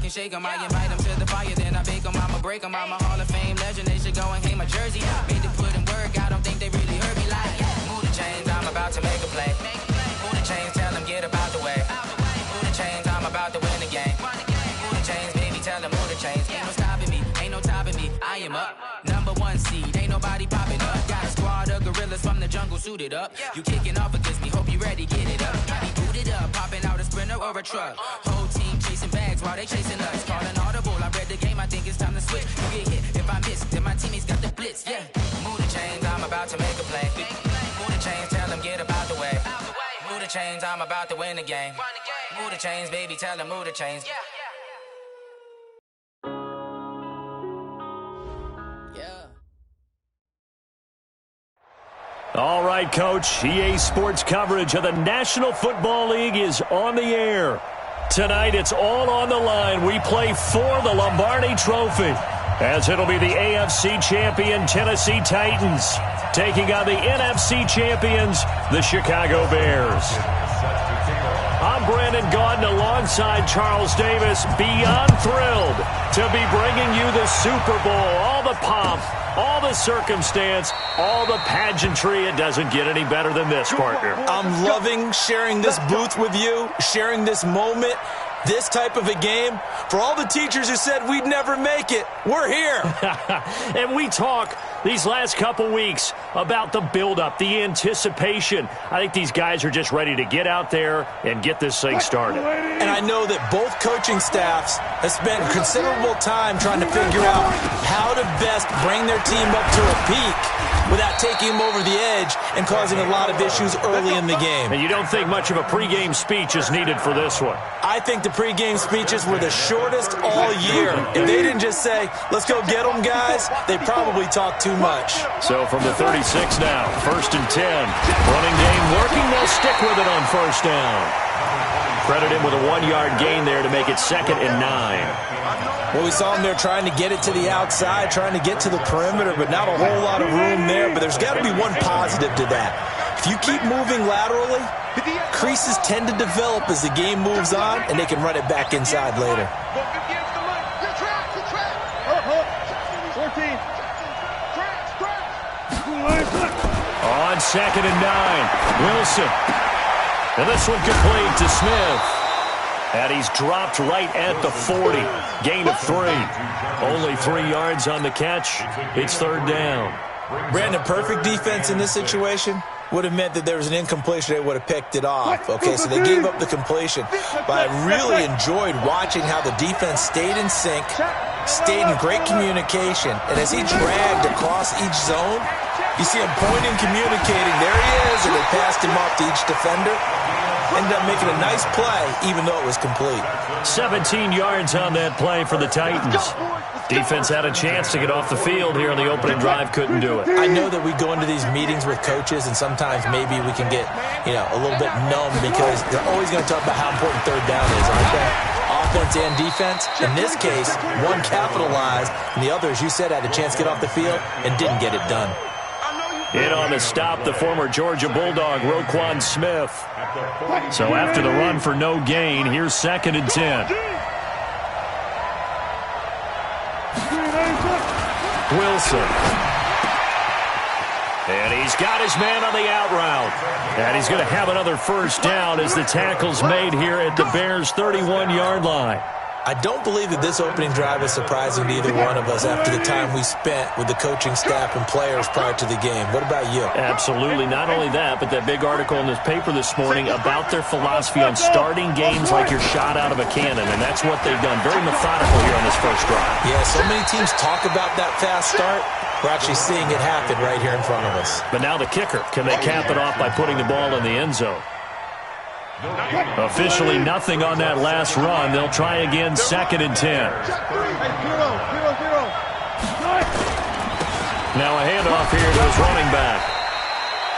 can shake them. I invite them to the fire, then I bake them. I'ma break them. I'm a Hall of Fame legend. They should go and hang my jersey. Made to put in work. I don't think they really heard me like. Move the chains, I'm about to make a play. Move the chains, tell them get up out the way. Move the chains, I'm about to win the game. Move the chains, baby, tell them move the chains. Ain't no stopping me, ain't no topping me. I am up, #1 seed. Ain't nobody popping up. Got a squad of gorillas from the jungle suited up. You kicking off against me, hope you ready, get it up. I be booted up, popping out a Sprinter or a truck. Whole team chasing bags while they chasing us. Calling audible, I read the game, I think it's time to switch. You get hit if I miss, then my teammates got the blitz, yeah. Move the chains, I'm about to make a play. Move the chains, tell them get up out the way. Move the chains, I'm about to win the game. Move the chains, baby, tell them move the chains. All right, Coach. EA Sports coverage of the National Football League is on the air. Tonight, it's all on the line. We play for the Lombardi Trophy, as it'll be the AFC champion Tennessee Titans taking on the NFC champions, the Chicago Bears. I'm Brandon Gaudin alongside Charles Davis, beyond thrilled to be bringing you the Super Bowl. All the pomp, all the circumstance, all the pageantry. It doesn't get any better than this, partner. I'm loving sharing this booth with you, sharing this moment, this type of a game. For all the teachers who said we'd never make it, we're here. And we talk these last couple weeks about the buildup, the anticipation. I think these guys are just ready to get out there and get this thing started. And I know that both coaching staffs have spent considerable time trying to figure out how to best bring their team up to a peak without taking them over the edge and causing a lot of issues early in the game. And you don't think much of a pregame speech is needed for this one? I think the pregame speeches were the shortest all year. If they didn't just say, let's go get them, guys, they probably talked too much. So from the 36 now, 1st and 10. Running game working. They'll stick with it on 1st down. Credit him with a 1-yard gain there to make it 2nd and 9. Well, we saw him there trying to get it to the outside, trying to get to the perimeter, but not a whole lot of room there. But there's got to be one positive to that. If you keep moving laterally, creases tend to develop as the game moves on, and they can run it back inside later. On 2nd and 9, Wilson. And this one complete to Smith. And he's dropped right at the 40. Gain of 3. Only 3 yards on the catch. It's 3rd down. Brandon, perfect defense in this situation would have meant that there was an incompletion. They would have picked it off. Okay, so they gave up the completion. But I really enjoyed watching how the defense stayed in sync, stayed in great communication. And as he dragged across each zone, you see him pointing, communicating. There he is, and they passed him off to each defender. Ended up making a nice play, even though it was complete. 17 yards on that play for the Titans. Defense had a chance to get off the field here on the opening drive, couldn't do it. I know that we go into these meetings with coaches, and sometimes maybe we can get, a little bit numb because they're always going to talk about how important 3rd down is, aren't they? Offense and defense. In this case, one capitalized, and the other, as you said, had a chance to get off the field and didn't get it done. In on the stop, the former Georgia Bulldog, Roquan Smith. So after the run for no gain, here's 2nd and 10. Wilson. And he's got his man on the out route. And he's going to have another 1st down as the tackle's made here at the Bears' 31-yard line. I don't believe that this opening drive is surprising to either one of us after the time we spent with the coaching staff and players prior to the game. What about you? Absolutely. Not only that, but that big article in this paper this morning about their philosophy on starting games like you're shot out of a cannon, and that's what they've done. Very methodical here on this 1st drive. Yeah, so many teams talk about that fast start. We're actually seeing it happen right here in front of us. But now the kicker. Can they cap it off by putting the ball in the end zone? Officially nothing on that last run. They'll try again, 2nd and 10. Now a handoff here to his running back.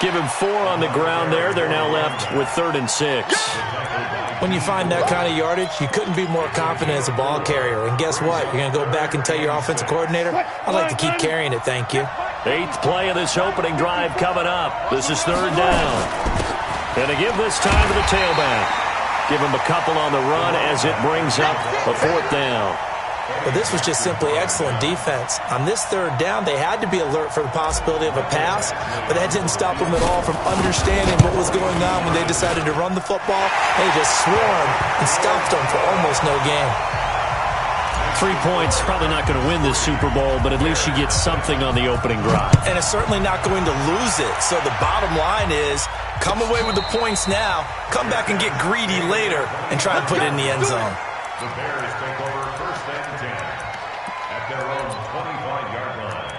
Give him 4 on the ground there. They're now left with 3rd and 6. When you find that kind of yardage, you couldn't be more confident as a ball carrier. And guess what? You're going to go back and tell your offensive coordinator, I'd like to keep carrying it, thank you. 8th play of this opening drive coming up. This is 3rd down. And to give this time to the tailback. Give him a couple on the run as it brings up a 4th down. Well, this was just simply excellent defense. On this 3rd down, they had to be alert for the possibility of a pass, but that didn't stop them at all from understanding what was going on when they decided to run the football. They just swarmed and stopped them for almost no gain. 3 points, probably not going to win this Super Bowl, but at least you get something on the opening drive. And it's certainly not going to lose it. So the bottom line is, come away with the points now, come back and get greedy later, and try and put it in the end zone. The Bears take over 1st and 10 at their own 25-yard line.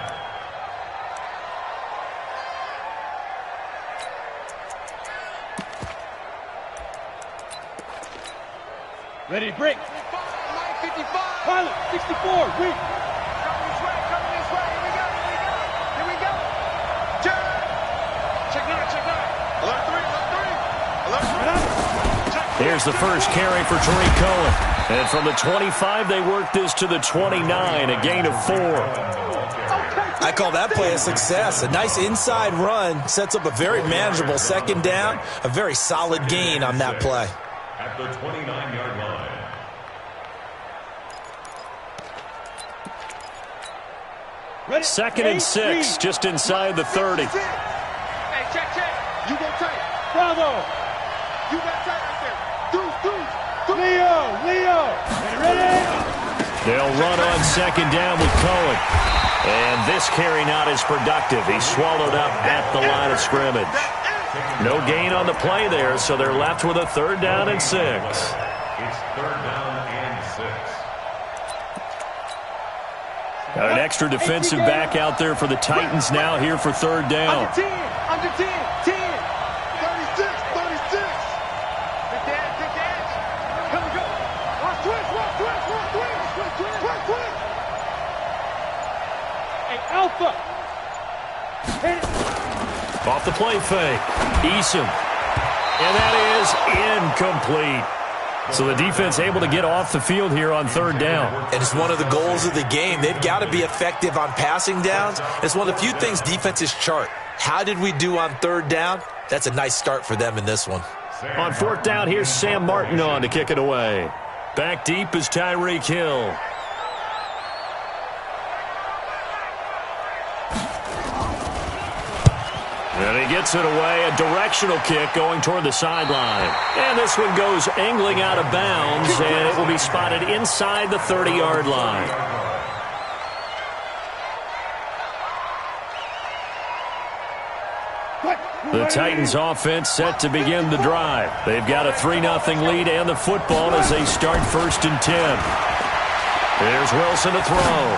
Ready to break. 55. Pilot, 64. Weak. Coming this way. Here we go. Check 9. Alert 3. Here's the first carry for Tariq Cohen. And from the 25, they work this to the 29, a gain of 4. I call that play a success. A nice inside run sets up a very manageable 2nd down, a very solid gain on that play. At the 29-yard line. Ready? 2nd and 6, just inside the 30. Hey, check. You go tight. Bravo. You got tight right there. Deuce. Leo. Ready? They'll run on 2nd down with Cohen. And this carry not as productive. He's swallowed up at the line of scrimmage. No gain on the play there, so they're left with a 3rd down and 6. It's 3rd down and 6. Got an extra defensive back out there for the Titans now here for 3rd down. Under 10. 36. Big dash. Here we go. Watch twist. Hey, Alpha. Hit it. Off the play fake. Eason. And that is incomplete. So the defense able to get off the field here on 3rd down. And it's one of the goals of the game. They've got to be effective on passing downs. It's one of the few things defenses chart. How did we do on 3rd down? That's a nice start for them in this one. On 4th down, here's Sam Martin on to kick it away. Back deep is Tyreek Hill. And he gets it away, a directional kick going toward the sideline. And this one goes angling out of bounds, and it will be spotted inside the 30-yard line. The Titans offense set to begin the drive. They've got a 3-0 lead and the football as they start 1st and 10. Here's Wilson to throw.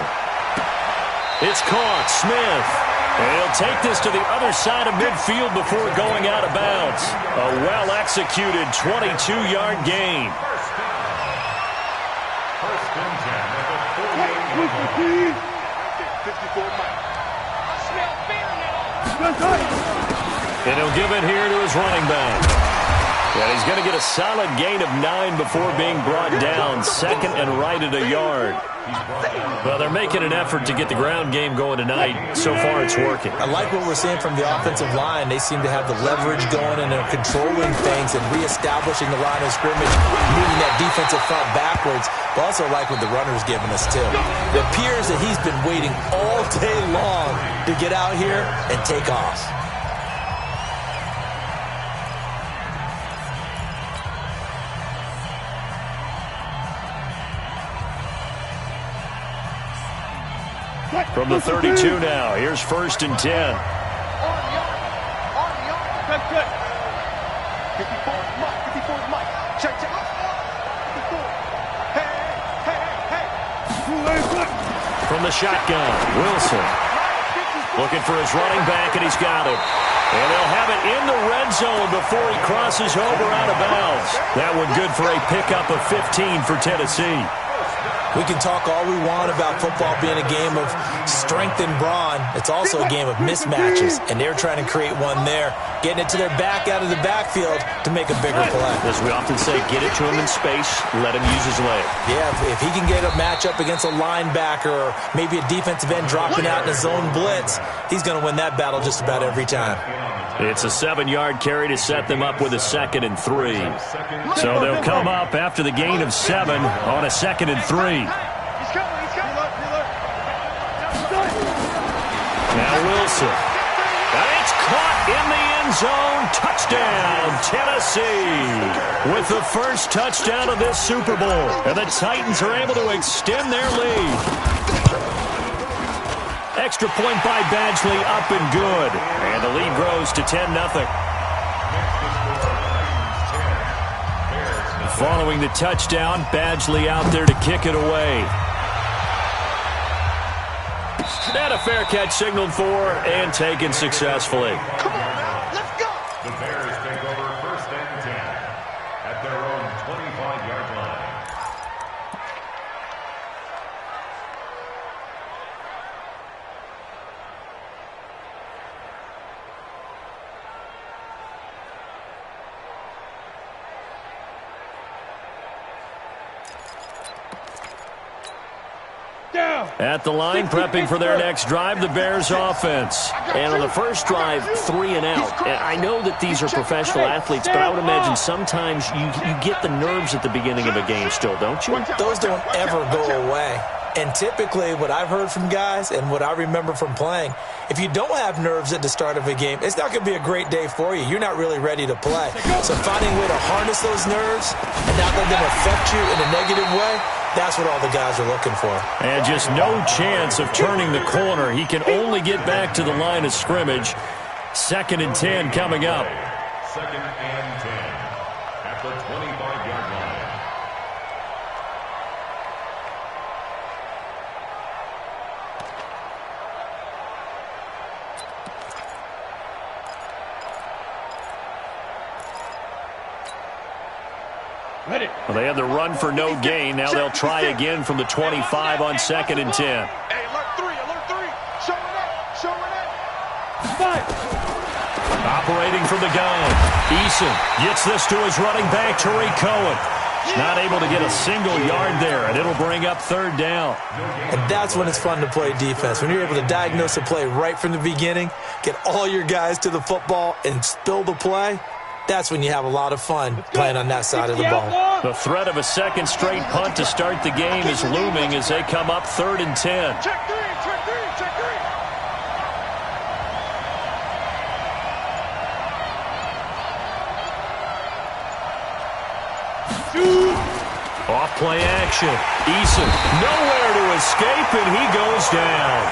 It's caught. Smith. And he'll take this to the other side of midfield before going out of bounds. A well-executed 22-yard gain. 1st and 10 at the 48-yard line. 54 Mike. I smell fear now. And he'll give it here to his running back. And he's going to get a solid gain of 9 before being brought down. 2nd and right at a yard. Well, they're making an effort to get the ground game going tonight. So far, it's working. I like what we're seeing from the offensive line. They seem to have the leverage going, and they're controlling things and reestablishing the line of scrimmage, moving that defensive front backwards. But also like what the runner's giving us, too. It appears that he's been waiting all day long to get out here and take off. From the 32 now, here's 1st and 10. Good. 54 Mike. Check. 54. Hey. From the shotgun, Wilson. Looking for his running back, and he's got it. And they'll have it in the red zone before he crosses over out of bounds. That one good for a pickup of 15 for Tennessee. We can talk all we want about football being a game of strength and brawn. It's also a game of mismatches, and they're trying to create one there, getting it to their back out of the backfield to make a bigger play. As we often say, get it to him in space, let him use his leg. Yeah, if he can get a matchup against a linebacker or maybe a defensive end dropping out in a zone blitz, he's going to win that battle just about every time. It's a 7-yard carry to set them up with a 2nd and 3. So they'll come up after the gain of 7 on a 2nd and 3. Now Wilson. And it's caught in the end zone. Touchdown, Tennessee. With the first touchdown of this Super Bowl. And the Titans are able to extend their lead. Extra point by Badgley, up and good. And the lead grows to 10-0. Following the touchdown, Badgley out there to kick it away. And a fair catch signaled for and taken successfully. Come on now, let's go. The Bears take over 1st and 10 at their own 25-yard line. At the line, prepping for their next drive, the Bears offense. And on the first drive, 3 and out. And I know that these are professional athletes, but I would imagine sometimes you get the nerves at the beginning of a game still, don't you? Those don't ever go away. And typically what I've heard from guys and what I remember from playing, if you don't have nerves at the start of a game, it's not going to be a great day for you. You're not really ready to play. So finding a way to harness those nerves and not let them affect you in a negative way, that's what all the guys are looking for. And just no chance of turning the corner. He can only get back to the line of scrimmage. 2nd and 10 coming up. 2nd and 10 at the 25-yard line. Well, they had the run for no gain. Now they'll try again from the 25 on 2nd and 10. Hey, alert 3, showing up. Operating from the gun. Eason gets this to his running back, Tariq Cohen. Not able to get a single yard there, and it'll bring up 3rd down. And that's when it's fun to play defense. When you're able to diagnose a play right from the beginning, get all your guys to the football, and spill the play, that's when you have a lot of fun playing on that side of the ball. The threat of a 2nd straight punt to start the game is looming as they come up 3rd and 10. Check 3. Off play action. Eason nowhere to escape, and he goes down.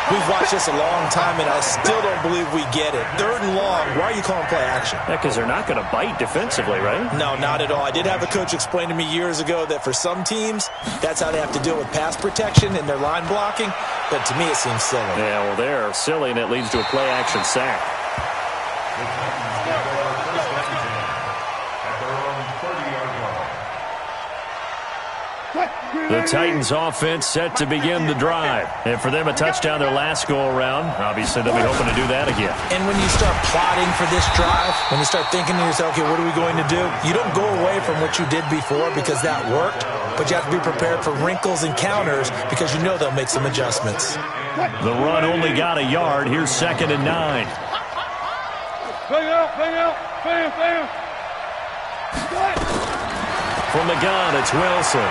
We've watched this a long time, and I still don't believe we get it. 3rd and long, why are you calling play action? Yeah, because they're not going to bite defensively, right? No, not at all. I did have a coach explain to me years ago that for some teams, that's how they have to deal with pass protection and their line blocking. But to me, it seems silly. Yeah, well, they're silly, and it leads to a play action sack. The Titans offense set to begin the drive. And for them, a touchdown their last go-around. Obviously, they'll be hoping to do that again. And when you start plotting for this drive, when you start thinking to yourself, okay, what are we going to do? You don't go away from what you did before because that worked, but you have to be prepared for wrinkles and counters because you know they'll make some adjustments. The run only got a yard. Here's 2nd and 9. Bang out. From the gun, it's Wilson.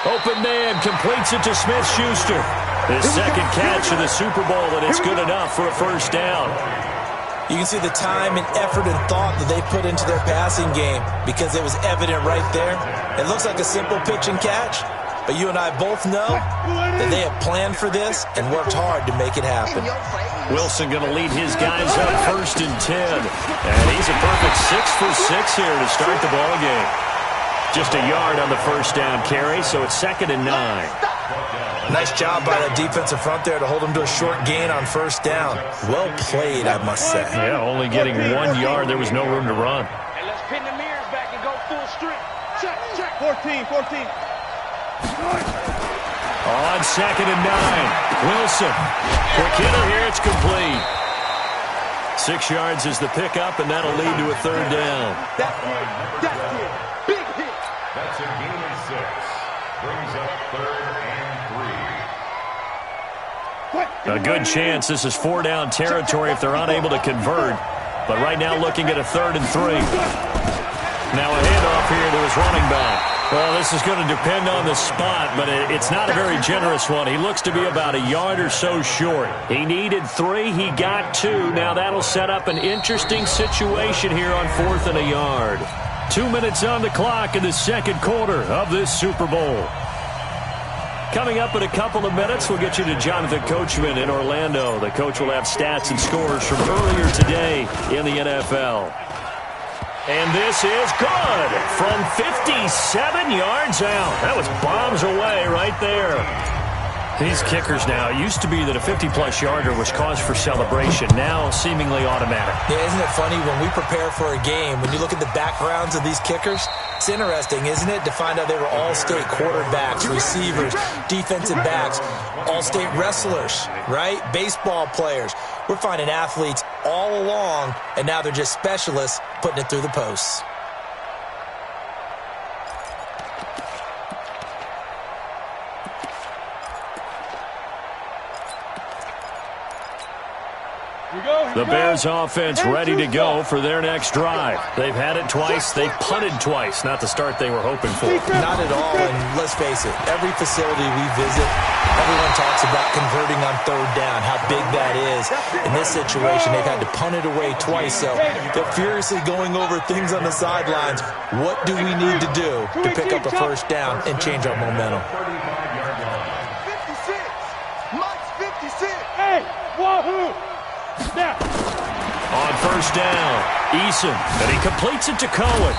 Open man completes it to Smith-Schuster. His 2nd catch of the Super Bowl, and it's good enough for a 1st down. You can see the time and effort and thought that they put into their passing game because it was evident right there. It looks like a simple pitch and catch, but you and I both know that they have planned for this and worked hard to make it happen. Wilson going to lead his guys up 1st and 10. And he's a perfect 6 for 6 here to start the ball game. Just a yard on the 1st down carry, so it's 2nd and 9. Nice job by that defensive front there to hold him to a short gain on 1st down. Well played, I must say. Yeah, only getting 1 yard. There was no room to run. And let's pin the mirrors back and go full strength. Check. 14. On 2nd and 9. Wilson. Quick hitter here. It's complete. 6 yards is the pickup, and that'll lead to a 3rd down. That's it. Big hit. That's a gain of 6. Brings up 3rd and 3. A good chance this is 4-down territory if they're unable to convert. But right now looking at a 3rd and 3. Now a handoff here to his running back. Well, this is going to depend on the spot, but it's not a very generous one. He looks to be about a yard or so short. He needed 3. He got 2. Now that'll set up an interesting situation here on 4th and a yard. 2 minutes on the clock in the 2nd quarter of this Super Bowl. Coming up in a couple of minutes, we'll get you to Jonathan Coachman in Orlando. The coach will have stats and scores from earlier today in the NFL. And this is good from 57 yards out. That was bombs away right there. These kickers now, it used to be that a 50-plus yarder was cause for celebration. Now seemingly automatic. Yeah, isn't it funny when we prepare for a game, when you look at the backgrounds of these kickers, it's interesting, isn't it, to find out they were all-state quarterbacks, receivers, defensive backs, all-state wrestlers, right? Baseball players. We're finding athletes all along, and now they're just specialists putting it through the posts. The Bears offense ready to go for their next drive. They've had it twice. They've punted twice. Not the start they were hoping for. Not at all, and let's face it, every facility we visit, everyone talks about converting on 3rd down, how big that is. In this situation, they've had to punt it away twice, so they're furiously going over things on the sidelines. What do we need to do to pick up a 1st down and change our momentum? 56. Mike's 56. Hey, wahoo! Snap. On 1st down, Eason, and he completes it to Cohen.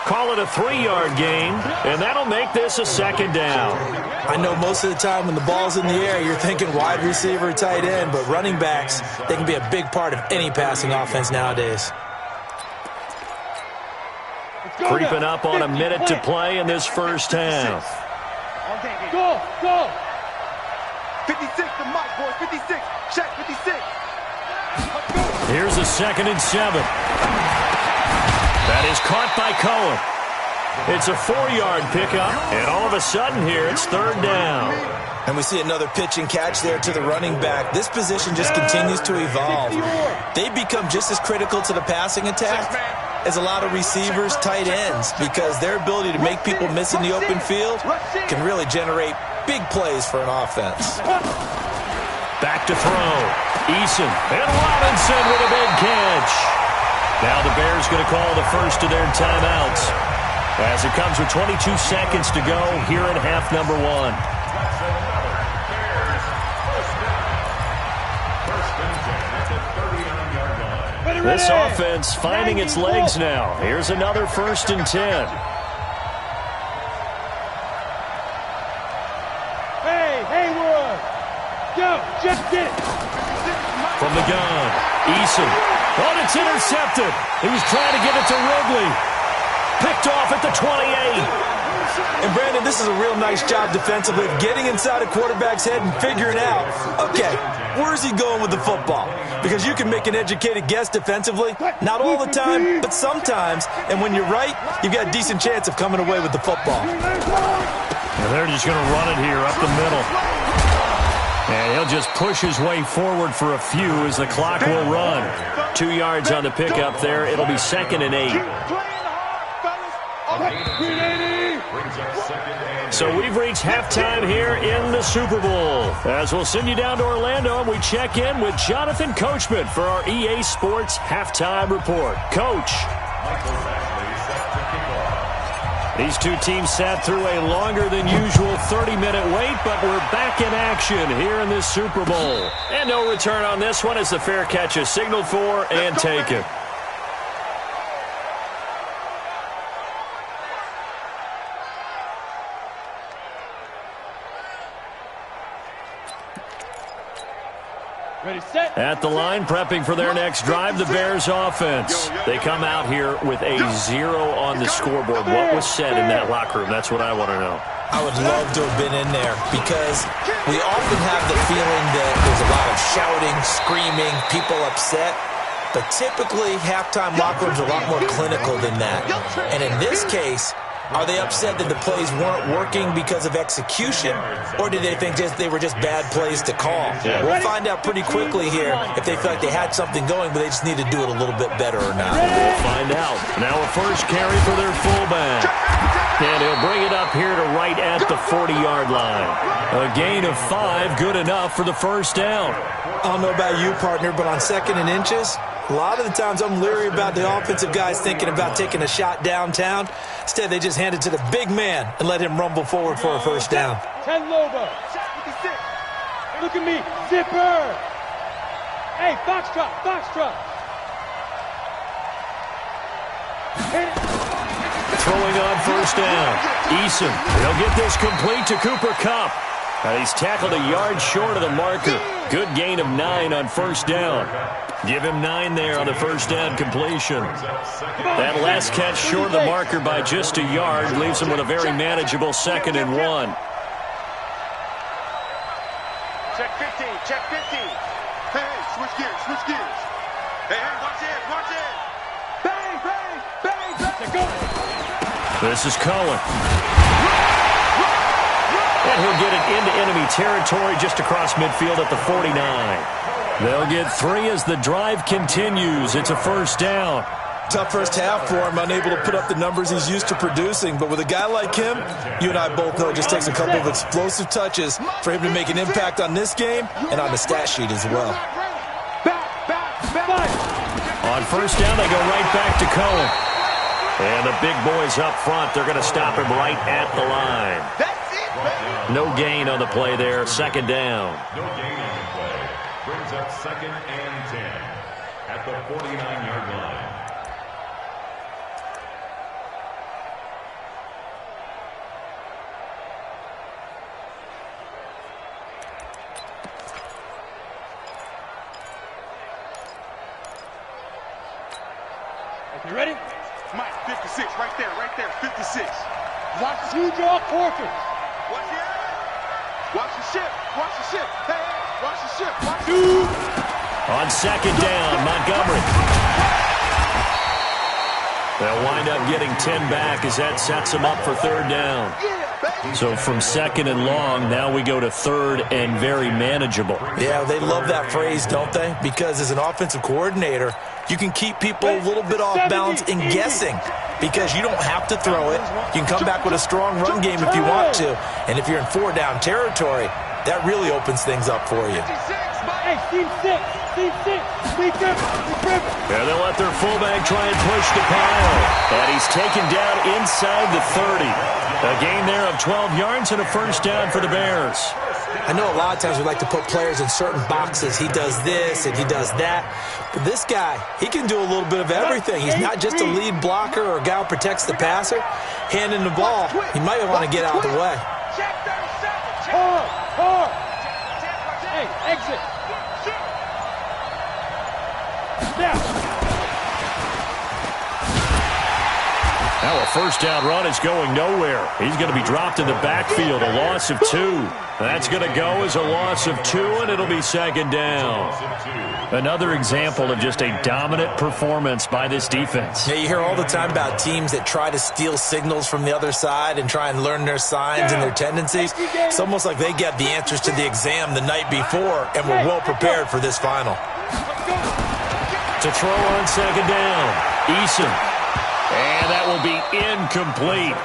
Call it a 3-yard gain, and that'll make this a 2nd down. I know most of the time when the ball's in the air, you're thinking wide receiver, tight end, but running backs, they can be a big part of any passing offense nowadays. Creeping up on a minute to play in this 1st half. Go. 56 to Mike, boys. 56. Check 56. Here's a 2nd and 7. That is caught by Cohen. It's a 4-yard pickup, and all of a sudden here it's 3rd down. And we see another pitch and catch there to the running back. This position just continues to evolve. They become just as critical to the passing attack as a lot of receivers, tight ends, because their ability to make people miss in the open field can really generate big plays for an offense. Back to throw. Eason and Robinson with a big catch. Now the Bears going to call the first of their timeouts as it comes with 22 seconds to go here in half number 1. This offense finding its legs now. Here's another 1st and 10. Hey, Haywood. Go, just get it. From the gun, Eason. Oh, it's intercepted. He was trying to get it to Ridley. Picked off at the 28. And Brandon, this is a real nice job defensively of getting inside a quarterback's head and figuring out, okay, where's he going with the football? Because you can make an educated guess defensively, not all the time, but sometimes. And when you're right, you've got a decent chance of coming away with the football. And they're just going to run it here up the middle. And he'll just push his way forward for a few as the clock will run. 2 yards on the pickup there. It'll be 2nd and 8. So we've reached halftime here in the Super Bowl. As we'll send you down to Orlando, and we check in with Jonathan Coachman for our EA Sports Halftime Report. Coach. These two teams sat through a longer than usual 30-minute wait, but we're back in action here in this Super Bowl. And no return on this one as the fair catch is signaled for and taken. At the line, prepping for their next drive, the Bears offense. They come out here with a 0 on the scoreboard. What was said in that locker room? That's what I want to know. I would love to have been in there because we often have the feeling that there's a lot of shouting, screaming, people upset. But typically, halftime locker rooms are a lot more clinical than that. And in this case, are they upset that the plays weren't working because of execution, or did they think they were just bad plays to call? Yeah. We'll find out pretty quickly here if they feel like they had something going, but they just need to do it a little bit better or not. We'll find out. Now a first carry for their fullback. And he'll bring it up here to right at the 40-yard line. A gain of 5, good enough for the first down. I don't know about you, partner, but on 2nd and inches, a lot of the times I'm leery about the offensive guys thinking about taking a shot downtown. Instead, they just hand it to the big man and let him rumble forward for a first down. 10 Lobo. Look at me. Zipper. Hey, Foxtrot. Foxtrot. Throwing on first down. Eason, he'll get this complete to Cooper Kupp. And he's tackled a yard short of the marker. Good gain of 9 on first down. Give him 9 there on the first down completion. That last catch short of the marker by just a yard leaves him with a very manageable 2nd and 1. Check 15, check 15. Hey, switch gears. Hey, watch it. Bang, bang, bang, bang. Let's go. This is Cohen. And he'll get it into enemy territory just across midfield at the 49. They'll get 3 as the drive continues. It's a first down. Tough first half for him, unable to put up the numbers he's used to producing. But with a guy like him, you and I both know it just takes a couple of explosive touches for him to make an impact on this game and on the stat sheet as well. On first down, they go right back to Cohen. And the big boys up front, they're going to stop him right at the line. No gain on the play there, 2nd down. No gain on the play. Brings up 2nd and 10 at the 49-yard line. You ready? Mike, 56, right there, 56. Watch you draw quarters. Watch the ship. Hey, watch the ship. On 2nd down, Montgomery. They'll wind up getting 10 back as that sets them up for 3rd down. So from 2nd and long, now we go to 3rd and very manageable. Yeah, they love that phrase, don't they? Because as an offensive coordinator, you can keep people a little bit off balance in guessing because you don't have to throw it. You can come back with a strong run game if you want to. And if you're in 4-down territory, that really opens things up for you. Hey, team 6. Yeah, they'll let their fullback try and push the pile. And he's taken down inside the 30. A gain there of 12 yards and a first down for the Bears. I know a lot of times we like to put players in certain boxes. He does this and he does that. But this guy, he can do a little bit of everything. He's not just a lead blocker or a guy who protects the passer. Handing the ball, he might want to get out of the way. Hard. Hey, exit. Now a first down run is going nowhere. He's going to be dropped in the backfield, a loss of 2. That's going to go as a loss of 2, and it'll be 2nd down. Another example of just a dominant performance by this defense. Yeah, you hear all the time about teams that try to steal signals from the other side and try and learn their signs and their tendencies. It's almost like they get the answers to the exam the night before and were well prepared for this final. To throw on 2nd down, Eason. And that will be incomplete.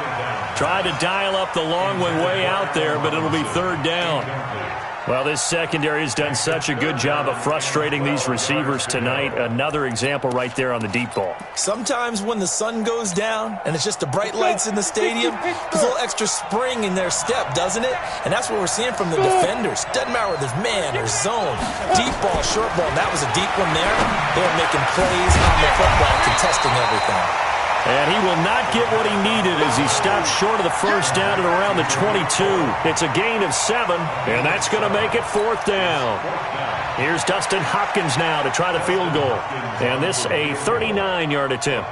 Tried to dial up the long one way out there, but it'll be 3rd down. Well, this secondary has done such a good job of frustrating these receivers tonight. Another example right there on the deep ball. Sometimes when the sun goes down and it's just the bright lights in the stadium, there's a little extra spring in their step, doesn't it? And that's what we're seeing from the defenders. Doesn't matter whether there's man or zone. Deep ball, short ball. That was a deep one there. They were making plays on the football, contesting everything. And he will not get what he needed as he stopped short of the first down at around the 22. It's a gain of 7, and that's going to make it 4th down. Here's Dustin Hopkins now to try the field goal. And this a 39-yard attempt.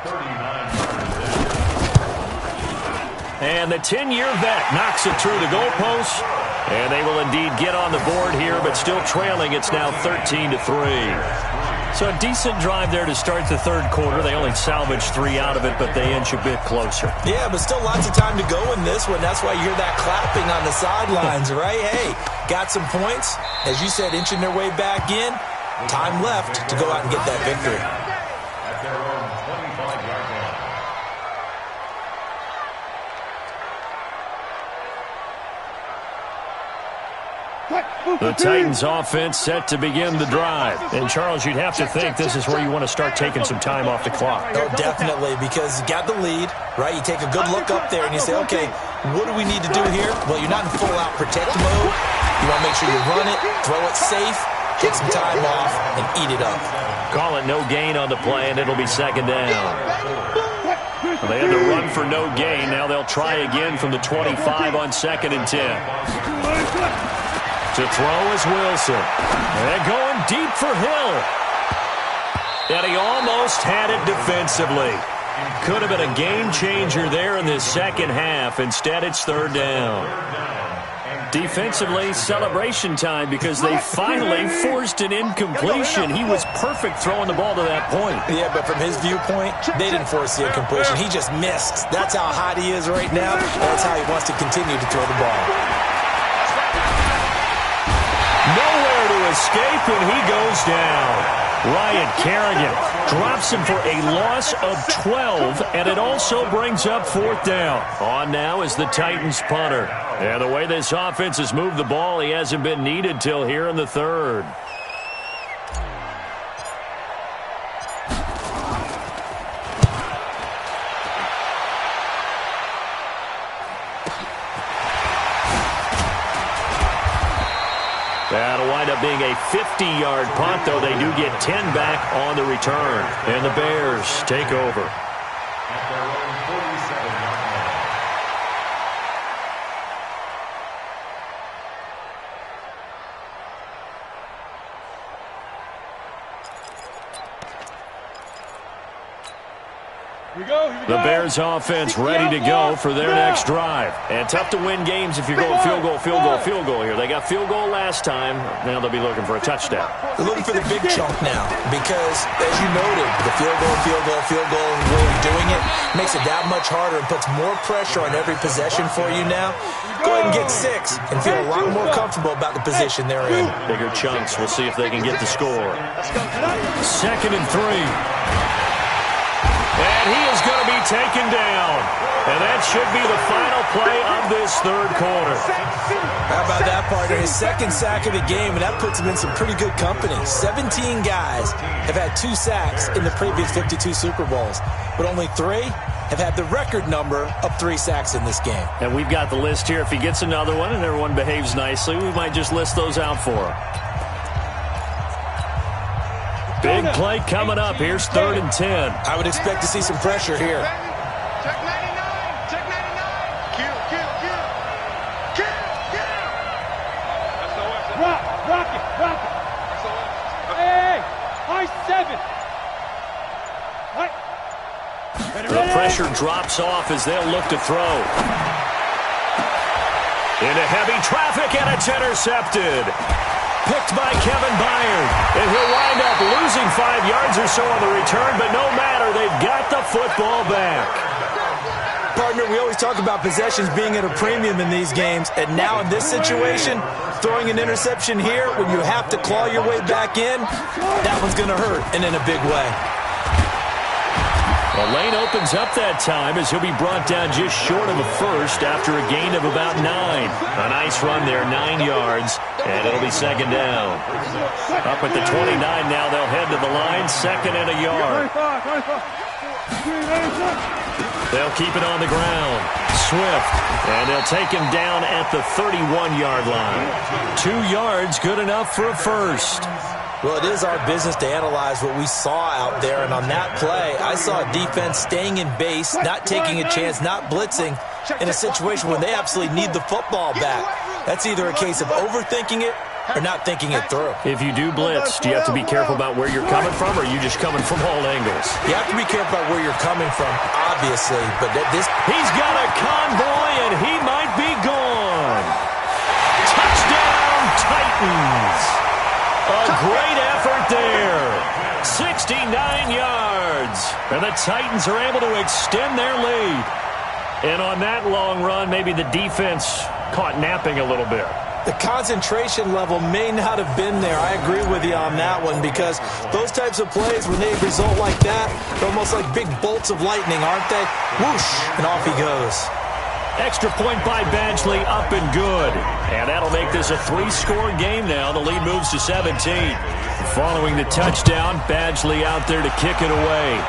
And the 10-year vet knocks it through the goalpost. And they will indeed get on the board here, but still trailing. It's now 13-3. So a decent drive there to start the third quarter. They only salvaged 3 out of it, but they inch a bit closer. Yeah, but still lots of time to go in this one. That's why you hear that clapping on the sidelines, right? Hey, got some points. As you said, inching their way back in. Time left to go out and get that victory. At their own 25-yard line. The Titans offense set to begin the drive. And, Charles, you'd have to think this is where you want to start taking some time off the clock. Oh, definitely, because you got the lead, right? You take a good look up there and you say, okay, what do we need to do here? Well, you're not in full-out protect mode. You want to make sure you run it, throw it safe, take some time off, and eat it up. Call it no gain on the play, and it'll be second down. Well, they had to run for no gain. Now they'll try again from the 25 on 2nd and 10. To throw is Wilson. And going deep for Hill. And he almost had it defensively. Could have been a game changer there in this second half. Instead, it's third down. Defensively, celebration time because they finally forced an incompletion. He was perfect throwing the ball to that point. Yeah, but from his viewpoint, they didn't force the incompletion. He just missed. That's how hot he is right now. That's how he wants to continue to throw the ball. Nowhere to escape, and he goes down. Ryan Kerrigan drops him for a loss of 12, and it also brings up fourth down. On now is the Titans punter. And the way this offense has moved the ball, he hasn't been needed till here in the third. That'll wind up being a 50-yard punt, though they do get 10 back on the return. And the Bears take over. At their own 47-yard line. The Bears offense ready to go for their next drive. And tough to win games if you're going field goal, field goal, field goal here. They got field goal last time. Now they'll be looking for a touchdown. They're looking for the big chunk now because, as you noted, the field goal, and the way you're doing it makes it that much harder and puts more pressure on every possession for you now. Go ahead and get 6 and feel a lot more comfortable about the position they're in. Bigger chunks. We'll see if they can get the score. 2nd and 3. And he is going to be taken down. And that should be the final play of this third quarter. How about that, partner? His second sack of the game, and that puts him in some pretty good company. 17 guys have had 2 sacks in the previous 52 Super Bowls, but only 3 have had the record number of 3 sacks in this game. And we've got the list here. If he gets another one and everyone behaves nicely, we might just list those out for him. Big play coming up. Here's 3rd and 10. I would expect to see some pressure here. Check 99. Check 99. Kill. Rock it. Hey, I-7. The pressure drops off as they'll look to throw. Into heavy traffic, and it's intercepted. Picked by Kevin Byard. And he'll wind up losing 5 yards or so on the return, but no matter, they've got the football back. Partner, we always talk about possessions being at a premium in these games, and now in this situation, throwing an interception here when you have to claw your way back in, that one's going to hurt, and in a big way. The lane opens up that time as he'll be brought down just short of a first after a gain of about 9. A nice run there, 9 yards, and it'll be second down. Up at the 29 now, they'll head to the line, 2nd and a yard. They'll keep it on the ground. Swift, and they'll take him down at the 31-yard line. 2 yards, good enough for a first. Well, it is our business to analyze what we saw out there, and on that play, I saw a defense staying in base, not taking a chance, not blitzing in a situation when they absolutely need the football back. That's either a case of overthinking it or not thinking it through. If you do blitz, do you have to be careful about where you're coming from, or are you just coming from all angles? You have to be careful about where you're coming from, obviously. But he's got a convoy, and he might be gone. Touchdown, Titans. A great effort there. 69 yards. And the Titans are able to extend their lead. And on that long run, maybe the defense caught napping a little bit. The concentration level may not have been there. I agree with you on that one, because those types of plays, when they result like that, they're almost like big bolts of lightning, aren't they? Whoosh, and off he goes. Extra point by Badgley, up and good. And that'll make this a 3-score game now. The lead moves to 17. Following the touchdown, Badgley out there to kick it away.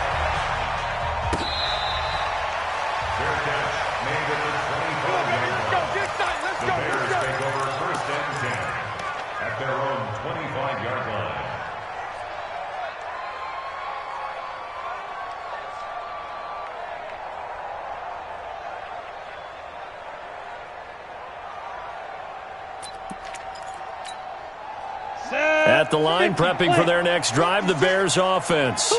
At the line, prepping for their next drive, the Bears offense.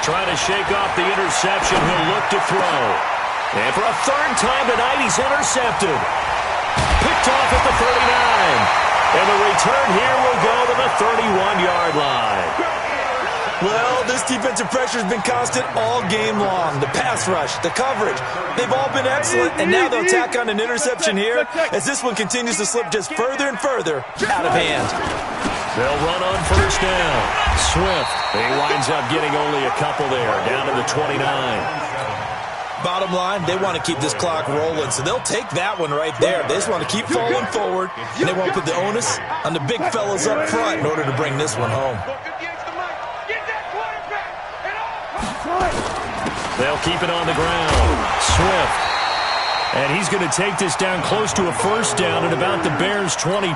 Trying to shake off the interception. He'll look to throw. And for a third time tonight, he's intercepted. Picked off at the 39. And the return here will go to the 31-yard line. Well, this defensive pressure has been constant all game long. The pass rush, the coverage, they've all been excellent, and now they'll tack on an interception here as this one continues to slip just further and further out of hand. They'll run on first down. Swift, he winds up getting only a couple there, down to the 29. Bottom line, they want to keep this clock rolling, so they'll take that one right there. They just want to keep falling forward, and they want to put the onus on the big fellas up front in order to bring this one home. They'll keep it on the ground. Swift. And he's going to take this down close to a first down at about the Bears' 22.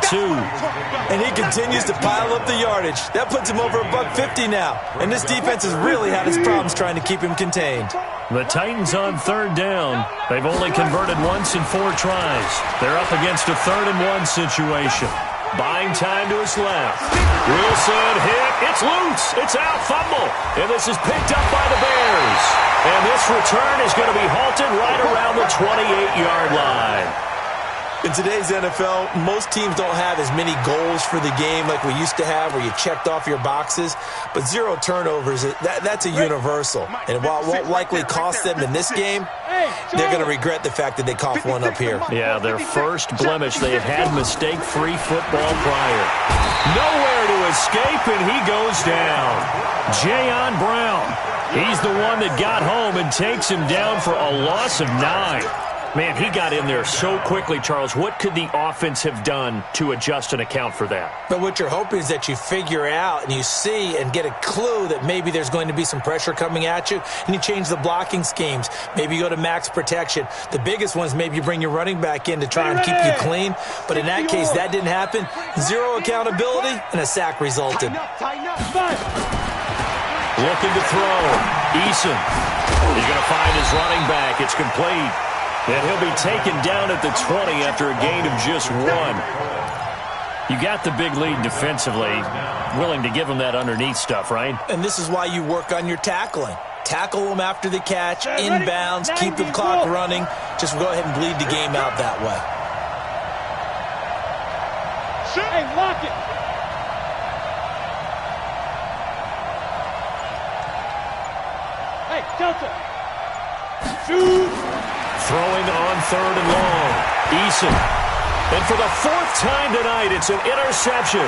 And he continues to pile up the yardage. That puts him over $150 now. And this defense has really had its problems trying to keep him contained. The Titans on third down. They've only converted once in 4 tries. They're up against a 3rd-and-1 situation. Buying time to his left. Wilson hit. It's loose. It's out. Fumble. And this is picked up by the Bears. And this return is going to be halted right around the 28-yard line. In today's NFL, most teams don't have as many goals for the game like we used to have, where you checked off your boxes. But 0 turnovers, that's a universal. And while it won't likely cost them in this game, they're going to regret the fact that they coughed one up here. Yeah, their first blemish. They have had mistake-free football prior. Nowhere to escape, and he goes down. Jayon Brown. He's the one that got home and takes him down for a loss of 9. Man, he got in there so quickly, Charles. What could the offense have done to adjust and account for that? But what you're hoping is that you figure out and you see and get a clue that maybe there's going to be some pressure coming at you, and you change the blocking schemes. Maybe you go to max protection. The biggest one is maybe you bring your running back in to try and keep you clean. But in that case, that didn't happen. 0 accountability, and a sack resulted. Looking to throw. Eason. He's going to find his running back. It's complete. And he'll be taken down at the 20 after a gain of just 1. You got the big lead defensively. Willing to give him that underneath stuff, right? And this is why you work on your tackling. Tackle them after the catch, inbounds, keep the clock running. Just go ahead and bleed the game out that way. Hey, lock it. Hey, Delta. Shoot. Throwing on 3rd and long. Eason. And for the 4th time tonight, it's an interception.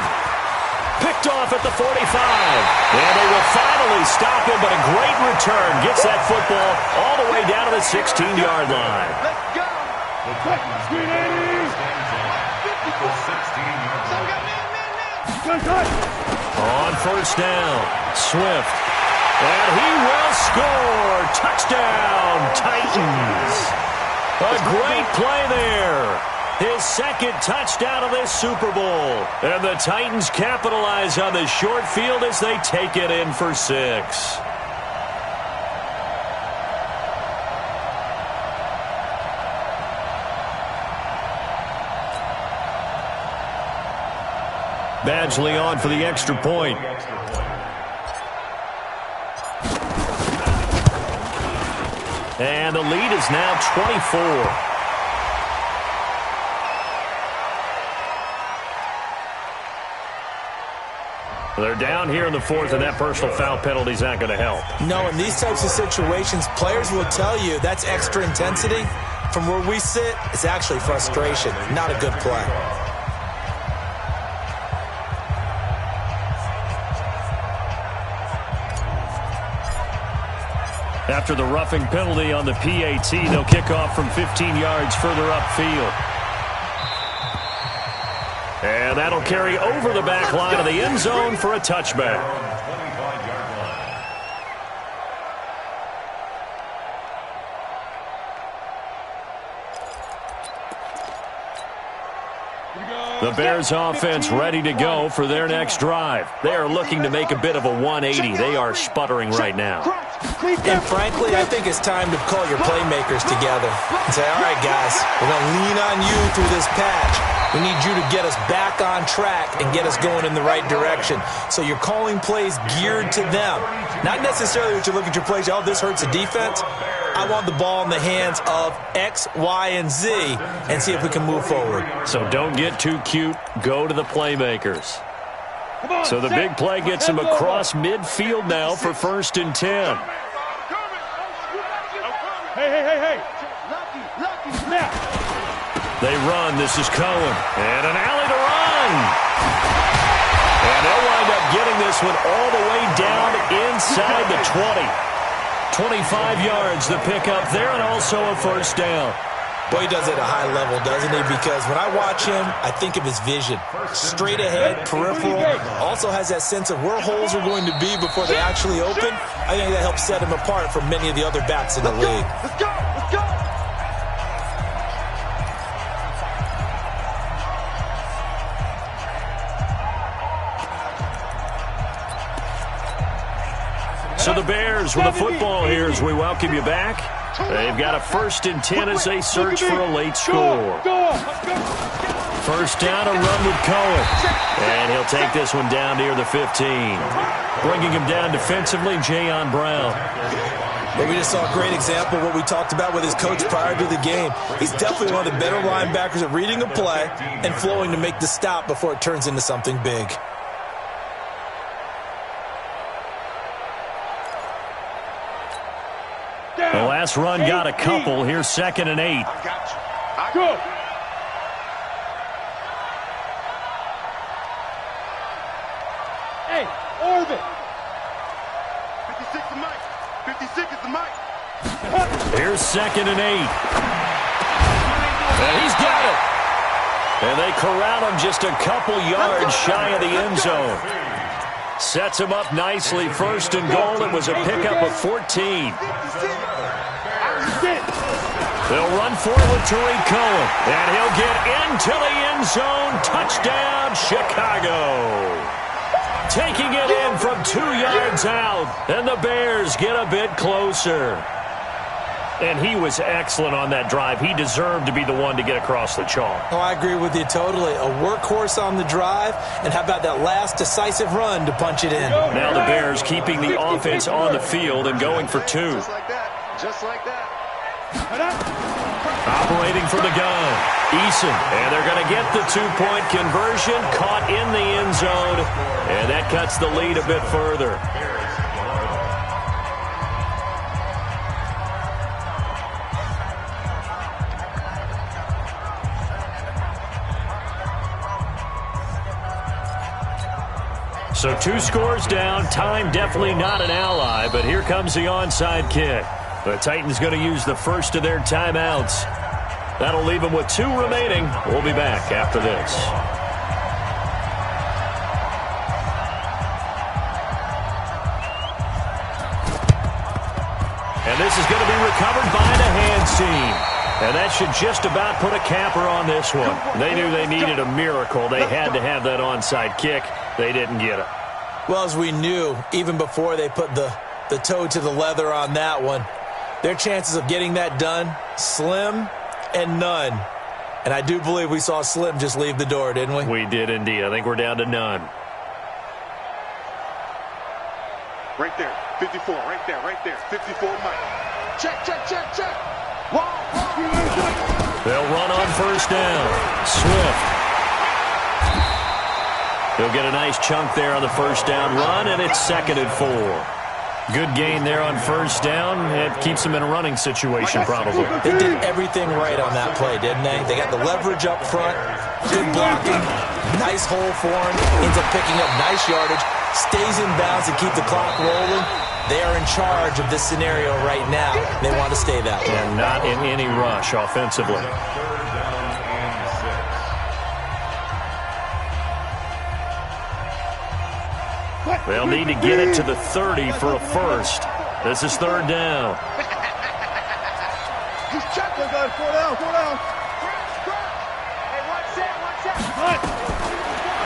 Picked off at the 45. And they will finally stop him, but a great return gets that football all the way down to the 16-yard line. Let's go. The Titans score 16 yards. On first down, Swift. And he will score. Touchdown, Titans. A great play there. His 2nd touchdown of this Super Bowl. And the Titans capitalize on the short field as they take it in for 6. Badgley on for the extra point. And the lead is now 24. They're down here in the fourth, and that personal foul penalty is not going to help. No, in these types of situations, players will tell you that's extra intensity. From where we sit, it's actually frustration, not a good play. After the roughing penalty on the PAT, they'll kick off from 15 yards further upfield. And that'll carry over the back line of the end zone for a touchback. The Bears offense ready to go for their next drive. They are looking to make a bit of a 180. They are sputtering right now. And frankly, I think it's time to call your playmakers together and say, all right, guys, we're going to lean on you through this patch. We need you to get us back on track and get us going in the right direction. So you're calling plays geared to them. Not necessarily that you look at your plays, oh, this hurts the defense. I want the ball in the hands of X, Y, and Z and see if we can move forward. So don't get too cute. Go to the playmakers. So the big play gets him across midfield now for 1st and 10. Hey. They run. This is Cohen. And an alley to run. And they'll wind up getting this one all the way down inside the 20. 25 yards the pickup there, and also a 1st down. Boy, he does it at a high level, doesn't he? Because when I watch him, I think of his vision. Straight ahead, peripheral. Also has that sense of where holes are going to be before they actually open. I think that helps set him apart from many of the other backs in the league. Let's go. So the Bears with the football here as we welcome you back. They've got a 1st and 10 as they search for a late score. 1st down, a run with Cohen. And he'll take this one down near the 15. Bringing him down defensively, Jayon Brown. But we just saw a great example of what we talked about with his coach prior to the game. He's definitely one of the better linebackers at reading a play and flowing to make the stop before it turns into something big. The last run got a couple. Here's 2nd and 8. I got you. Go. Hey, orbit. 56 the mic. 56 is the mic. Here's 2nd and 8. And he's got it. And they corral him just a couple yards shy of the end zone. Sets him up nicely. 1st and goal. It was a pickup of 14. They'll run forward with Tariq Cohen. And he'll get into the end zone. Touchdown, Chicago. Taking it in from 2 yards out. And the Bears get a bit closer. And he was excellent on that drive. He deserved to be the one to get across the chalk. Oh, I agree with you totally. A workhorse on the drive. And how about that last decisive run to punch it in? Now the Bears keeping the offense on the field and going for 2. Just like that. Just like that. Operating from the gun, Eason. And they're going to get the 2-point conversion. Caught in the end zone. And that cuts the lead a bit further. So 2 scores down. Time definitely not an ally, but here comes the onside kick. The Titans going to use the first of their timeouts. That'll leave them with 2 remaining. We'll be back after this. And this is going to be recovered by the hands team. And that should just about put a capper on this one. They knew they needed a miracle. They had to have that onside kick. They didn't get it. Well, as we knew, even before they put the toe to the leather on that one, their chances of getting that done, slim and none. And I do believe we saw Slim just leave the door, didn't we? We did indeed. I think we're down to none. Right there, 54, right there, 54, Mike. Check. They'll run on first down. Swift. He'll get a nice chunk there on the first down run, and it's 2nd and 4. Good gain there on first down. It keeps them in a running situation, probably. They did everything right on that play, didn't they? They got the leverage up front, good blocking, nice hole for him, ends up picking up nice yardage, stays in bounds to keep the clock rolling. They are in charge of this scenario right now. They want to stay that way. And not in any rush offensively. They'll need to get it to the 30 for a first. This is 3rd down. He's checking, guys. 4 down. Hey, one set.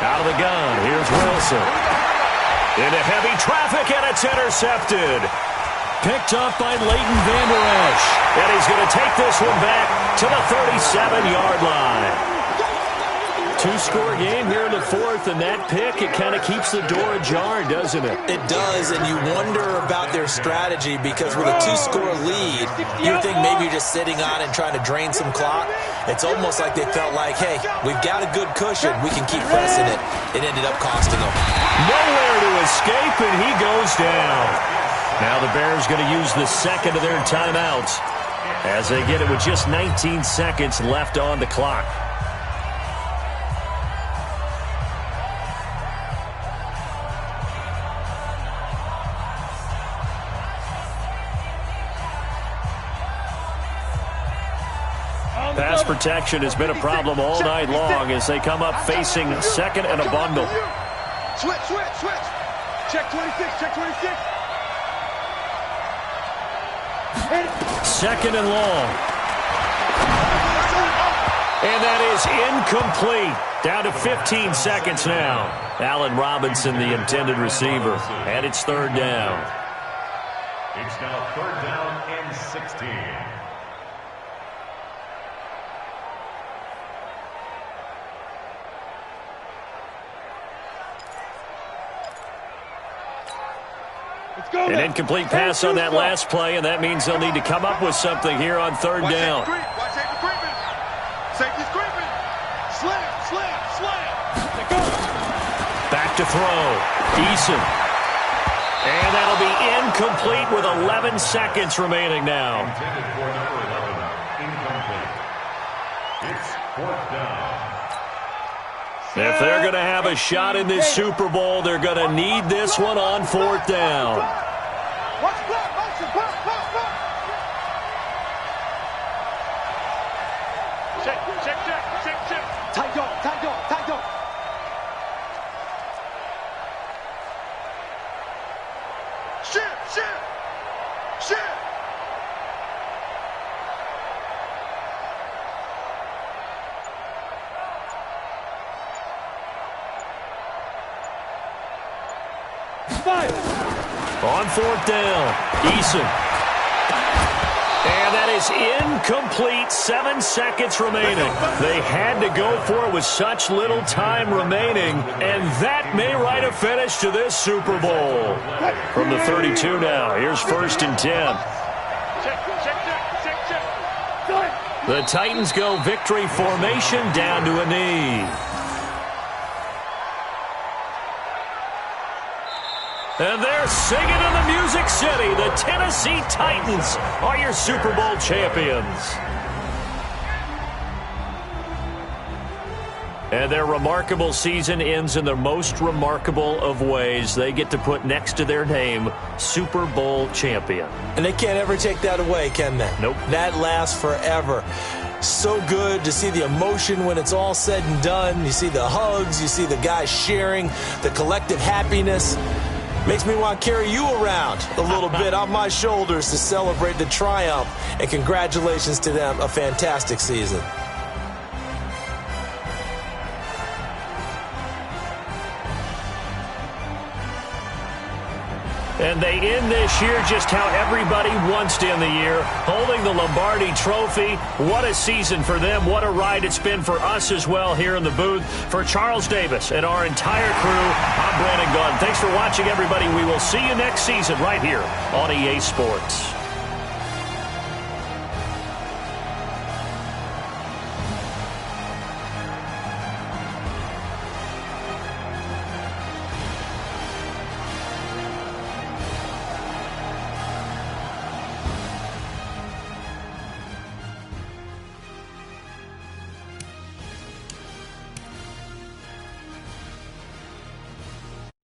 Out of the gun. Here's Wilson. Into heavy traffic, and it's intercepted. Picked up by Leighton Vander Esch. And he's going to take this one back to the 37-yard line. 2-score game here in the 4th, and that pick, it kind of keeps the door ajar, doesn't it? It does, and you wonder about their strategy because with a 2-score lead, you think maybe you're just sitting on it and trying to drain some clock. It's almost like they felt like, hey, we've got a good cushion. We can keep pressing it. It ended up costing them. Nowhere to escape, and he goes down. Now the Bears going to use the 2nd of their timeouts as they get it with just 19 seconds left on the clock. Pass protection has been a problem all night long as they come up facing 2nd and a bundle. Switch. Check 26. 2nd and long. And that is incomplete. Down to 15 seconds now. Allen Robinson, the intended receiver. And it's 3rd down. It's now 3rd down and 16. An incomplete pass on that last play, and that means they'll need to come up with something here on 3rd down. Safety's creeping. Slam. Back to throw. Eason. And that'll be incomplete with 11 seconds remaining now. Intended for number 11, incomplete. It's 4th down. If they're going to have a shot in this Super Bowl, they're going to need this one on 4th down. Watch the block, motion, block. Check. Tight dog. Shift. On 4th down, Eason. And that is incomplete. 7 seconds remaining. They had to go for it with such little time remaining, and that may write a finish to this Super Bowl. From the 32 now, here's 1st and 10. Check. The Titans go victory formation down to a knee. And they're singing in the Music City. The Tennessee Titans are your Super Bowl champions. And their remarkable season ends in the most remarkable of ways. They get to put next to their name, Super Bowl champion. And they can't ever take that away, can they? Nope. That lasts forever. So good to see the emotion when it's all said and done. You see the hugs. You see the guys sharing, the collective happiness. Makes me want to carry you around a little bit on my shoulders to celebrate the triumph. And congratulations to them. A fantastic season. And they end this year just how everybody wants to end the year, holding the Lombardi Trophy. What a season for them. What a ride it's been for us as well here in the booth. For Charles Davis and our entire crew, I'm Brandon Gunn. Thanks for watching, everybody. We will see you next season right here on EA Sports.